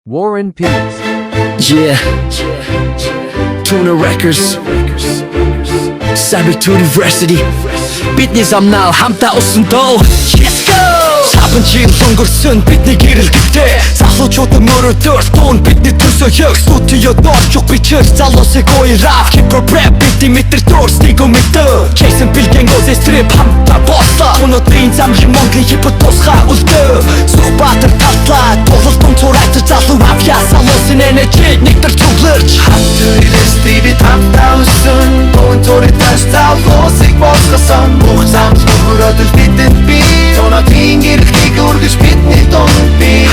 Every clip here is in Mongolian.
War and Peace. Yeah, Tuna Records, Cyber University. Бидний замнаа хамтаа усан доо. Let's go! Сабан чин өнгөрсөн бидний гэрэл гэлтэй. Залуучууд мөрөдөр тун бидний төсөө яг студио дорч бичээр залуусыг уурав. Hip hop rap бидний метр дөрс тигомэтэ. Jason Bilgen гоос стрип хамтаа бослоо. Өнөөдрийн зам Монголын хип хоп тусгай үлдээ. Сүхбаатар талтлаа тулалтун цурайт залуу авьяа салуусын энержиг нэгдэр цугларч. Стиви хамтаа усан тун цурайташ залуусыг босгосон. Бүх зам мөрөдөр бидэнд би Тонатын гэрэлтийг үргэж бидний дунд би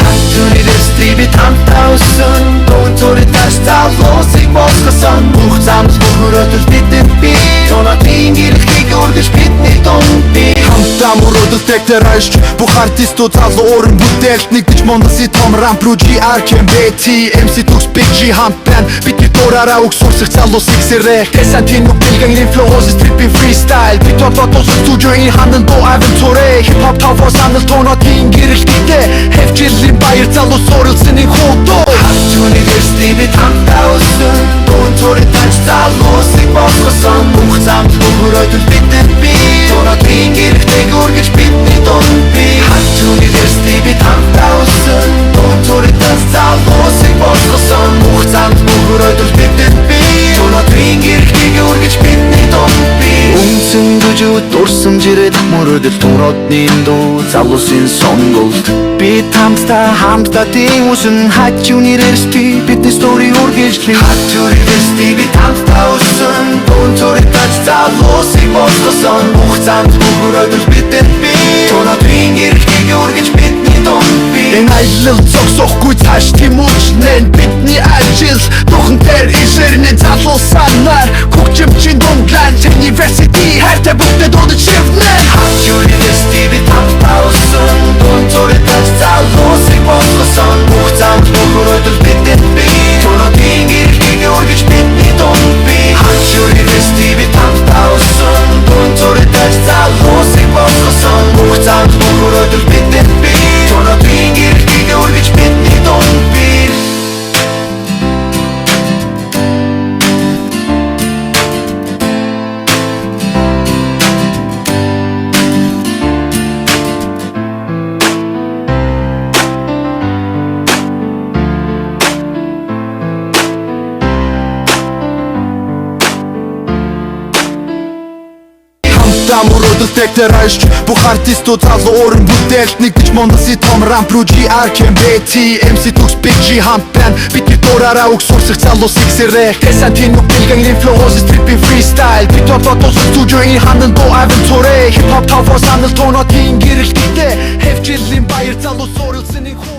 Стиви хамтаа усан тун цурайташ залуусыг босгосон. Бүх зам мөрөдөр бидэнд би Тонатын гэрэлтийг үргэж бидний дунд би Хамтаа мөрөдөл тектер айш бүх артистууд залуу уран бүтээлт нэгдэж Монголын том рамп руу GRKMBT MC Tux Big G хамтан бидний дураараа өгсөрсөх залуусыг сэрэх Константин Билген инфлуенс стриpping freestyle бид бодож студиогийн хандан дуу авентурэ хип хоп тавар санал тонотын гэрэлттэй хэвчиллийн баяр залуу суралцсан нэг хуудуу Стиви хамтаа усан тун цурайташ залуусыг босгосон. Бүх зам мөрөдөр бидэнд би Тонатын гэрэлтийг үргэж бидний дунд би Стиви хамтаа усан тун цурайташ залуусыг босгосон. Бүх зам мөрөдөр бидэнд би Тонатын гэрэлтийг үргэж бидний дунд би Үнсэн гүжүүд дурсамжирээд мөрөдөл тунотны дуу залуусын сонголт бид хамтдаа тийм усан хач University бидний стори үргэлжлэн Стиви хамтаа усан тун цурайташ залуусыг босгосон. Бүх зам мөрөдөр бидэнд би Тонатын гэрэлтийг үргэж бидний дунд би энэ аялал зогсохгүй цааш тэмүүлнэ бидний ажил духан дээр ишэрнэ залуу санаар хөгжимчин дунглан University хайртай бүгдээ дуудаж шивнэ Стиви хамтаа усан тун цурайташ залуусыг босгосон. Бүх зам мөрөдөр бидэнд би Тонатын гэрэлтийг үргэж бидний дунд би Стиви хамтаа усан тун цурайташ залуусыг босгосон. Бүх зам мөрөдөр бидэнд би Тонатын гэрэлтийг үргэж бидний дунд би Мөрөдөл тектер айш бүх артистууд залуу уран бүтээлт нэгдэж Монголын том рамп руу GRKMBT MC Tux Big G хамтан бидний дураараа өгсөрсөх залуусыг сэрэх Константин Билген инфлуенс стриpping freestyle бид бодож студиогийн хандан дуу авентурэ хип хоп тавар санал тонотын гэрэлттэй хэвчиллийн баяр залуу суралцсан нэг